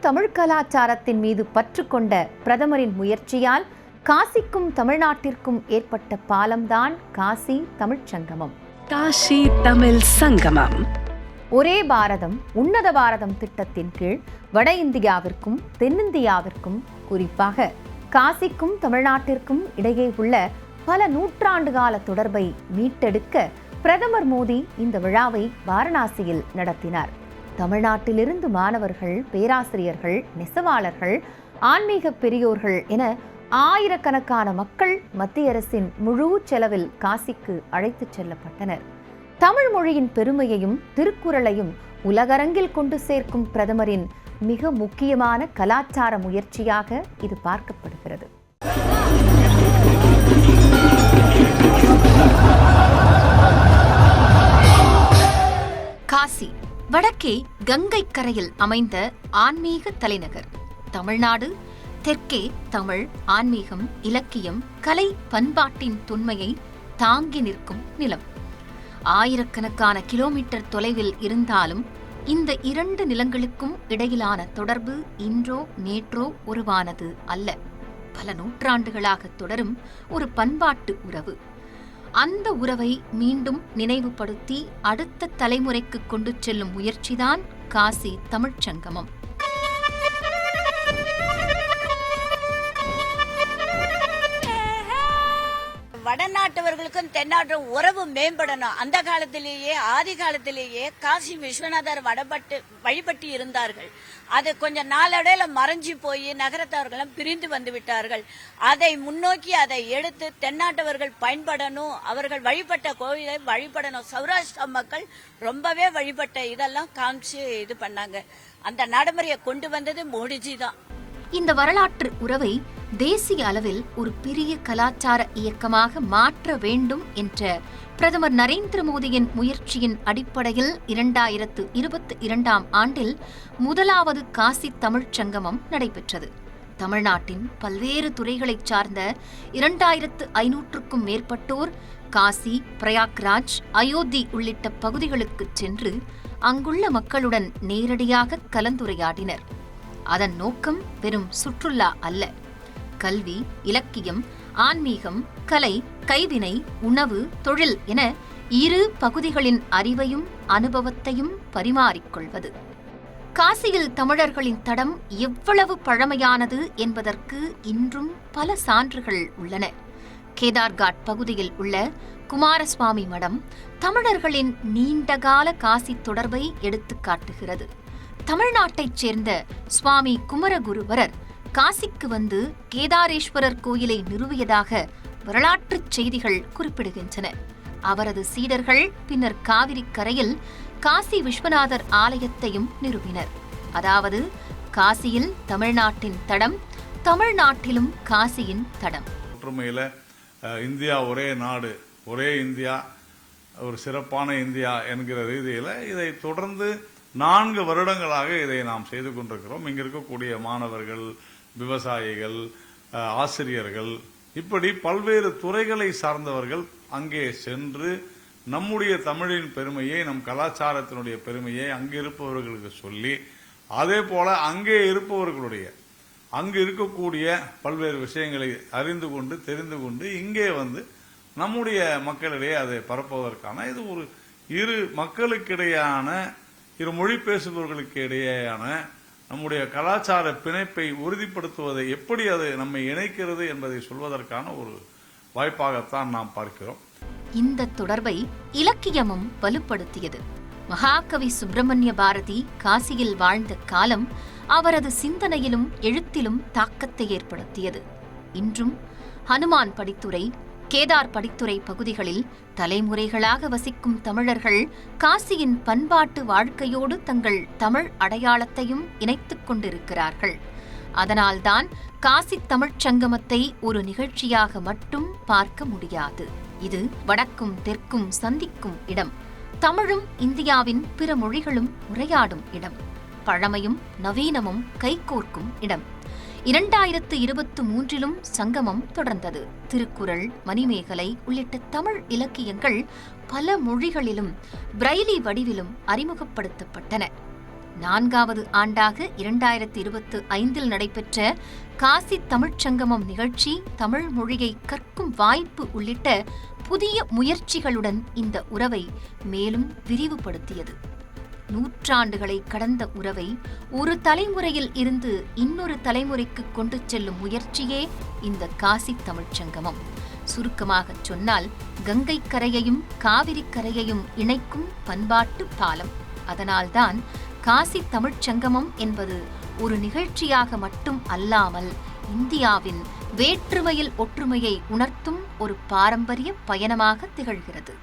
தமிழ் கலாச்சாரத்தின் மீது பற்று கொண்ட பிரதமரின் முயற்சியால் காசிக்கும் தமிழ்நாட்டிற்கும் ஏற்பட்ட பாலம்தான் காசி தமிழ்ச் சங்கமம். காசி தமிழ் சங்கமம். ஒரே பாரதம் உன்னத பாரதம் திட்டத்தின் கீழ் வட இந்தியாவிற்கும் தென்னிந்தியாவிற்கும், குறிப்பாக காசிக்கும் தமிழ்நாட்டிற்கும் இடையே உள்ள பல நூற்றாண்டு கால தொடர்பை மீட்டெடுக்க பிரதமர் மோடி இந்த விழாவை வாரணாசியில் நடத்தினார். தமிழ்நாட்டிலிருந்து மாணவர்கள், பேராசிரியர்கள், நெசவாளர்கள், ஆன்மீக பெரியோர்கள் என ஆயிரக்கணக்கான மக்கள் மத்திய அரசின் முழு செலவில் காசிக்கு அழைத்துச் செல்லப்பட்டனர். தமிழ் மொழியின் பெருமையையும் திருக்குறளையும் உலகரங்கில் கொண்டு சேர்க்கும் பிரதமரின் மிக முக்கியமான கலாச்சார முயற்சியாக இது பார்க்கப்படுகிறது. காசி வடக்கே கங்கை கரையில் அமைந்த ஆன்மீக தலைநகர். தமிழ்நாடு தெற்கே தமிழ், ஆன்மீகம், இலக்கியம், கலை, பண்பாட்டின் தொன்மையை தாங்கி நிற்கும் நிலம். ஆயிரக்கணக்கான கிலோமீட்டர் தொலைவில் இருந்தாலும் இந்த இரண்டு நிலங்களுக்கும் இடையிலான தொடர்பு இன்றோ நேற்றோ உருவானது அல்ல. பல நூற்றாண்டுகளாக தொடரும் ஒரு பண்பாட்டு உறவு. அந்த உறவை மீண்டும் நினைவுபடுத்தி அடுத்த தலைமுறைக்கு கொண்டு செல்லும் முயற்சிதான் காசி தமிழ்ச் சங்கமம். வடநாட்டவர்களுக்கும் தென்னாட்டு உறவு மேம்படணும். அந்த காலத்திலேயே, ஆதி காலத்திலேயே காசி விஸ்வநாதர் வழிபட்டு இருந்தார்கள். அது கொஞ்சம் நாளடைவில் மறைஞ்சு போய் நகரத்தவர்களும் பிரிந்து வந்து விட்டார்கள். அதை முன்னோக்கி அதை எடுத்து தென்னாட்டவர்கள் பயன்படணும், அவர்கள் வழிபட்ட கோவிலை வழிபடணும். சௌராஷ்டிரா மக்கள் ரொம்பவே வழிபட்ட இதெல்லாம் காமிச்சு இது பண்ணாங்க. அந்த நடைமுறையை கொண்டு வந்தது மோடிஜி தான். இந்த வரலாற்று உறவை தேசிய அளவில் ஒரு பெரிய கலாச்சார இயக்கமாக மாற்ற வேண்டும் என்ற பிரதமர் நரேந்திர மோடியின் முயற்சியின் அடிப்படையில் 2022ஆம் ஆண்டில் முதலாவது காசி தமிழ்ச் சங்கமம் நடைபெற்றது. தமிழ்நாட்டின் பல்வேறு துறைகளைச் சார்ந்த 2500க்கும் மேற்பட்டோர் காசி, பிரயாக்ராஜ், அயோத்தி உள்ளிட்ட பகுதிகளுக்கு சென்று அங்குள்ள மக்களுடன் நேரடியாக கலந்துரையாடினர். அதன் நோக்கம் வெறும் சுற்றுலா அல்ல. கல்வி, இலக்கியம், ஆன்மீகம், கலை, கைவினை, உணவு, தொழில் என இரு பகுதிகளின் அறிவையும் அனுபவத்தையும் பரிமாறிக்கொள்வது. காசியில் தமிழர்களின் தடம் எவ்வளவு பழமையானது என்பதற்கு இன்றும் பல சான்றுகள் உள்ளன. கேதார்காட் பகுதியில் உள்ள குமாரசுவாமி மடம் தமிழர்களின் நீண்டகால காசி தொடர்பை எடுத்துக் காட்டுகிறது. தமிழ்நாட்டைச் சேர்ந்த சுவாமி குமரகுருபரர் காசிக்கு வந்து கேதாரேஸ்வரர் கோயிலை நிறுவியதாக வரலாற்றுச் செய்திகள் குறிப்பிடுகின்றன. அவரது சீடர்கள் பின்னர் காவிரி கரையில் காசி விஸ்வநாதர் ஆலயத்தையும் நிறுவினர். அதாவது காசியில் தமிழ்நாட்டின் தடம், தமிழ்நாட்டிலும் காசியின் தடம். ஒற்றுமையில இந்தியா ஒரே நாடு, ஒரே இந்தியா, ஒரு சிறப்பான இந்தியா என்கிற ரீதியில் இதை தொடர்ந்து 4 வருடங்களாக இதை நாம் செய்து கொண்டிருக்கிறோம். இங்க இருக்கக்கூடிய மாணவர்கள், விவசாயிகள், ஆசிரியர்கள், இப்படி பல்வேறு துறைகளை சார்ந்தவர்கள் அங்கே சென்று நம்முடைய தமிழின் பெருமையை, நம் கலாச்சாரத்தினுடைய பெருமையை அங்கு இருப்பவர்களுக்கு சொல்லி, அதே போல அங்கே இருப்பவர்களுடைய அங்கு இருக்கக்கூடிய பல்வேறு விஷயங்களை அறிந்து கொண்டு தெரிந்து கொண்டு இங்கே வந்து நம்முடைய மக்களிடையே அதை பரப்புவதற்கான இது ஒரு இரு மக்களுக்கிடையான, இரு மொழி பேசுபவர்களுக்கு இடையேயான நம்முடைய கலாச்சார பிணைப்பை உறுதிப்படுத்துவதை எப்படி அது நம்மை இணைக்கிறது என்பதை சொல்வதற்கான ஒரு வாய்ப்பாகத்தான் நாம் பார்க்கிறோம். இந்த தொடர்பை இலக்கியமும் வலுப்படுத்தியது. மகாகவி சுப்பிரமணிய பாரதி காசியில் வாழ்ந்த காலம் அவரது சிந்தனையிலும் எழுத்திலும் தாக்கத்தை ஏற்படுத்தியது. இன்றும் ஹனுமான் படித்துறை, கேதார் படித்துறை பகுதிகளில் தலைமுறைகளாக வசிக்கும் தமிழர்கள் காசியின் பண்பாட்டு வாழ்க்கையோடு தங்கள் தமிழ் அடையாளத்தையும் இணைத்துக் கொண்டிருக்கிறார்கள். அதனால்தான் காசி தமிழ்ச் சங்கமத்தை ஒரு நிகழ்ச்சியாக மட்டும் பார்க்க முடியாது. இது வடக்கும் தெற்கும் சந்திக்கும் இடம். தமிழும் இந்தியாவின் பிற மொழிகளும் உரையாடும் இடம். பழமையும் நவீனமும் கைகோர்க்கும் இடம். 2023 சங்கமம் தொடர்ந்தது. திருக்குறள், மணிமேகலை உள்ளிட்ட தமிழ் இலக்கியங்கள் பல மொழிகளிலும் பிரெய்லி வடிவிலும் அறிமுகப்படுத்தப்பட்டன. 4வது ஆண்டாக 2025 நடைபெற்ற காசி தமிழ்ச் சங்கமம் நிகழ்ச்சி தமிழ் மொழியை கற்கும் வாய்ப்பு உள்ளிட்ட புதிய முயற்சிகளுடன் இந்த உறவை மேலும் விரிவுபடுத்தியது. நூற்றாண்டுகளை கடந்த உறவை ஒரு தலைமுறையில் இருந்து இன்னொரு தலைமுறைக்கு கொண்டு செல்லும் முயற்சியே இந்த காசி தமிழ்ச் சங்கமம். சுருக்கமாகச் சொன்னால் கங்கை கரையையும் காவிரி கரையையும் இணைக்கும் பண்பாட்டு பாலம். அதனால்தான் காசி தமிழ்ச் சங்கமம் என்பது ஒரு நிகழ்ச்சியாக மட்டும் அல்லாமல் இந்தியாவின் வேற்றுமையில் ஒற்றுமையை உணர்த்தும் ஒரு பாரம்பரிய பயணமாக திகழ்கிறது.